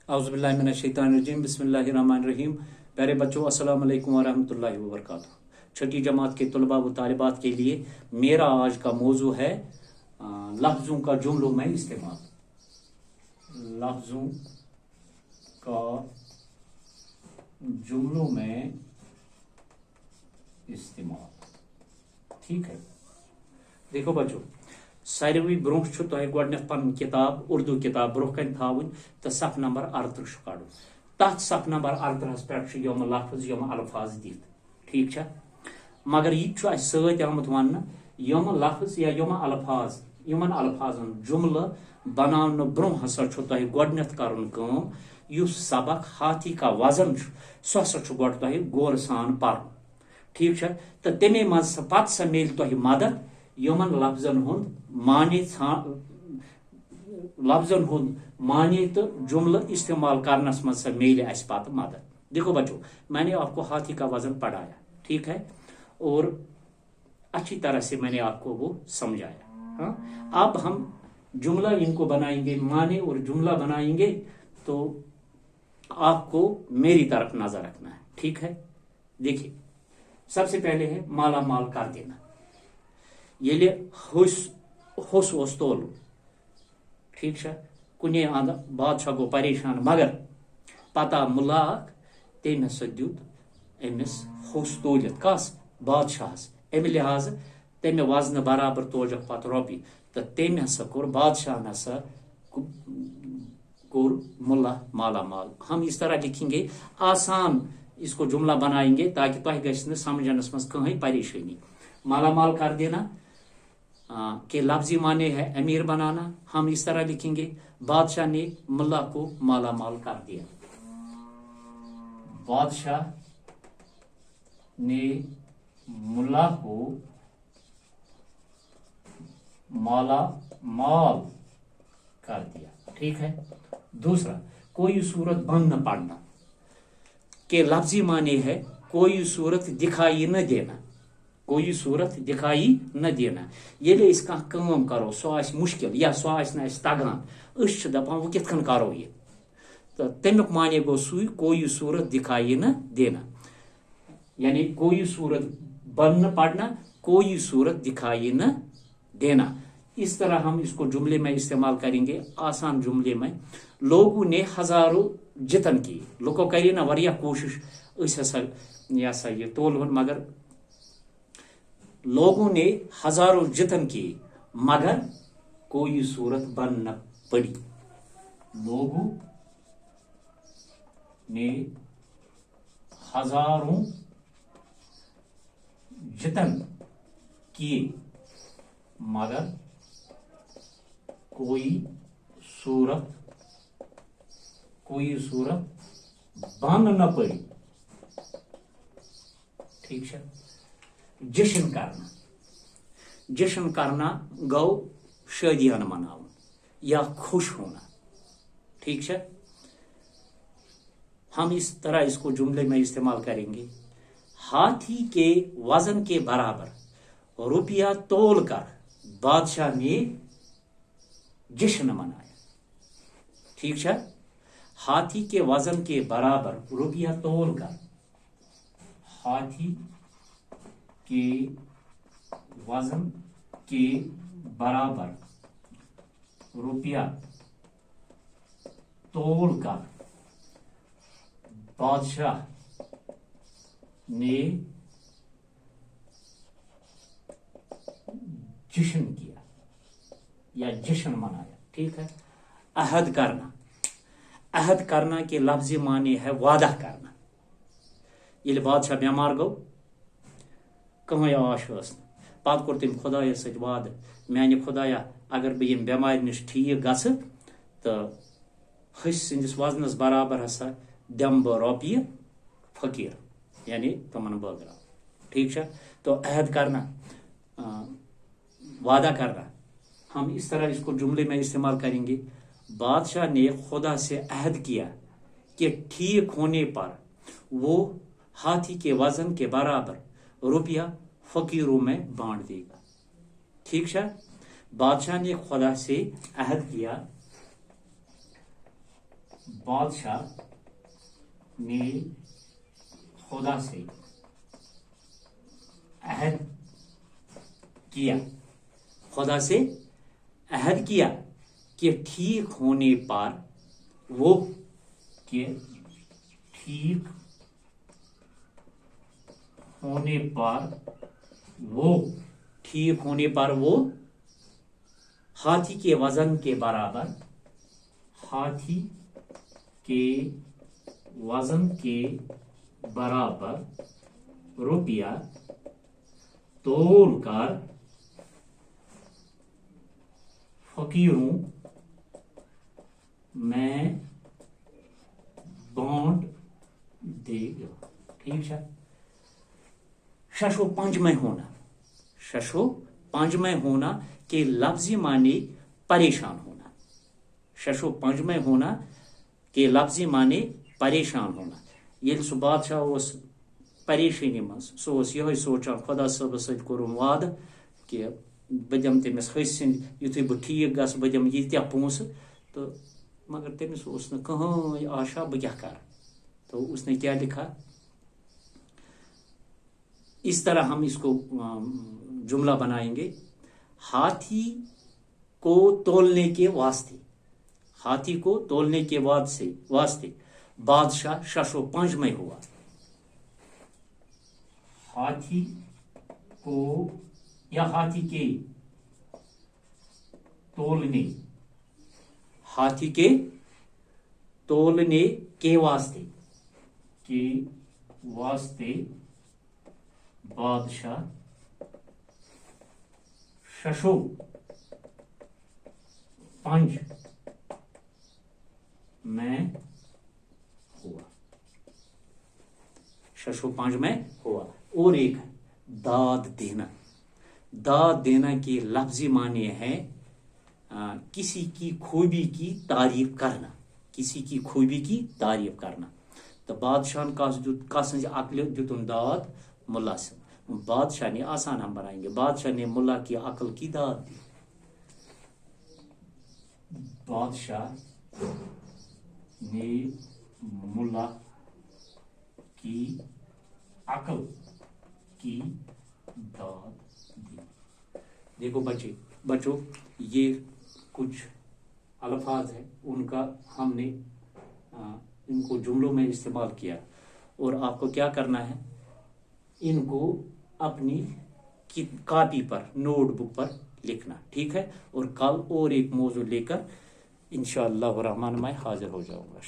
औज़ुबिल्लाहि मिनश्शैतानिर्रजीम बिस्मिल्लाहिर्रहमानिर्रहीम। प्यारे बच्चों, अस्सलाम वालेकुम वरहमतुल्लाहि वबरकातुहू। छठी जमात के तलबा व तालिबात के लिए मेरा आज का मौजू है लफ्ज़ों का जुमलों में इस्तेमाल। लफ्ज़ों का जुमलों में इस्तेमाल। ठीक है, देखो बच्चों, सारे ब्रोह तुह गोडनेथ पन किताब उर्दू किताब ब्रोह कन थावन तो सफ नंबर 38 कड़ो। तथ सफ नंबर 38 पे यम लफ्ज यम अल्फाज दित। ठीक है, मगर यह सत आमुत वन यम लफ्ज या यम अल्फाज यमन अल्फाजन जुमल बनाने ब्रोह हसा तुह गोडनेथ करन काम युस सबक हाथी का वजन सह हसा गोड तुह गौर सान पर। ठीक है, तो तमे मज पे मिल तुह मदद यमन लफ्जन हुंद माने तो जुमल इस्तेमाल करनस मज मिल अस पत मदद। देखो बच्चों, मैंने आपको हाथी का वजन पढ़ाया, ठीक है, और अच्छी तरह से मैंने आपको वो समझाया। हाँ, अब हम जुमला इनको बनाएंगे, माने और जुमला बनाएंगे, तो आपको मेरी तरफ नजर रखना है। ठीक है, देखिए, सबसे पहले है माला माल कर देना। ये होस तोल। ठीक है, कुने अंद बादशाह गो परेशान, मगर पता मुलाक तम हसा दुत अमिस होस तोलित कस बादशाहस। अमे लिहाज तमे वजन बराबर तोजक पत रोपी, तो तम हसा कोर बादशाह हसा कोर मुल्ला माला माल। हम इस तरह लिखेंगे, आसान इसको जुमला बनाएंगे ताकि तुह गस समझनस मज कहीं परेशानी। माला माल कर देना के लफ्जी माने है अमीर बनाना। हम इस तरह लिखेंगे, बादशाह ने मुल्ला को माला माल कर दिया। बादशाह ने मुल्ला को माला माल कर दिया। ठीक है, दूसरा, कोई सूरत बंद न पड़ना के लफ्जी माने है कोई सूरत दिखाई न देना। कोई सूरत दिखाई न देना ये इसका काम करो सो मुश्किल या सो तगान दपान वो कित करो ये, तो तमुक माने गो सू कोई सूरत दिखाई न देना, यानी कोई सूरत बंद न पड़ना, कोई सूरत दिखाई न देना। इस तरह हम इसको जुमले में इस्तेमाल करेंगे, आसान जुमले में। लोगों ने हजारों जतन की, लोगों करी ना वरिया कोशिश हसा ये तोल, मगर लोगों ने हजारों जतन किए मगर कोई सूरत बन न पड़ी। लोगों ने हजारों जतन किए मगर कोई सूरत बन न पड़ी। ठीक है, जश्न करना। जश्न करना गौ शादियान मनावन या खुश होना। ठीक है, हम इस तरह इसको जुमले में इस्तेमाल करेंगे, हाथी के वजन के बराबर रुपया तोल कर बादशाह ने जश्न मनाया। ठीक है, हाथी के वजन के बराबर रुपया तोल कर, हाथी के वजन के बराबर रुपया तोल कर बादशाह ने जश्न किया या जश्न मनाया। ठीक है, अहद करना। अहद करना के लफ्जी माने है वादा करना। ये बादशाह बीमार गो, कहीं आश पत कोर तम खुदाय सत वाद, माने खुदाया अगर बह यम बेमार नश ठीक गस तो हस सदिस वजनस बराबर हसा दम बह रोपये फकीर, यानी तमन बगरा। ठीक है, तो अहद करना, वादा करना। हम इस तरह इसको जुमले में इस्तेमाल करेंगे, बादशाह ने खुदा से अहद किया कि ठीक होने पर वो हाथी के वजन के बराबर रुपया फकीरों में बांट देगा। ठीक है, बादशाह ने खुदा से अहद किया बादशाह ने खुदा से अहद किया, खुदा से अहद किया कि ठीक होने पर वो कि ठीक होने पर वो ठीक होने पर वो हाथी के वजन के बराबर, हाथी के वजन के बराबर रुपया तोल कर फकीरों में बांट देगा। ठीक है। शशो पंज में होना, शशो पंज में होना के लफ्जी माने परेशान होना, शशो पंज में होना के लफ्जी माने परेशान होना। ये सह बादशाह उस परेशानी मज सह ये सोचान खुदा सब सत कोरुम वाद कि बह दम तमिस हसन युथ बह ठीक गस बह दम यीत्या पोंस, तो मगर तमिस कहीं आशा बह क्या कर। तो उसने क्या लिखा, इस तरह हम इसको जुमला बनाएंगे, हाथी को तोलने के वास्ते, हाथी को तोलने के वास्ते बादशाह शशो पंज में हुआ। हाथी को या हाथी के तोलने, हाथी के तोलने के वास्ते बादशाह शशो पंज में हुआ, शशो पंज में हुआ। और एक दाद देना, दाद देना के लफ्जी माने हैं किसी की खूबी की तारीफ करना, किसी की खूबी की तारीफ करना। तो बादशाह कस अकल दुतुन दाद मुल्ला से, बादशाह ने आसान हम बनाएंगे, बादशाह ने मुल्ला की अकल की दाद दी, बादशाह ने मुल्ला की अकल की दाद दी। देखो बच्चों ये कुछ अल्फाज है, उनका हमने इनको जुमलों में इस्तेमाल किया, और आपको क्या करना है, इनको अपनी कॉपी पर, नोटबुक पर लिखना। ठीक है। और कल और एक मौजू लेकर इंशाअल्लाह रहमान मैं हाजिर हो जाऊंगा।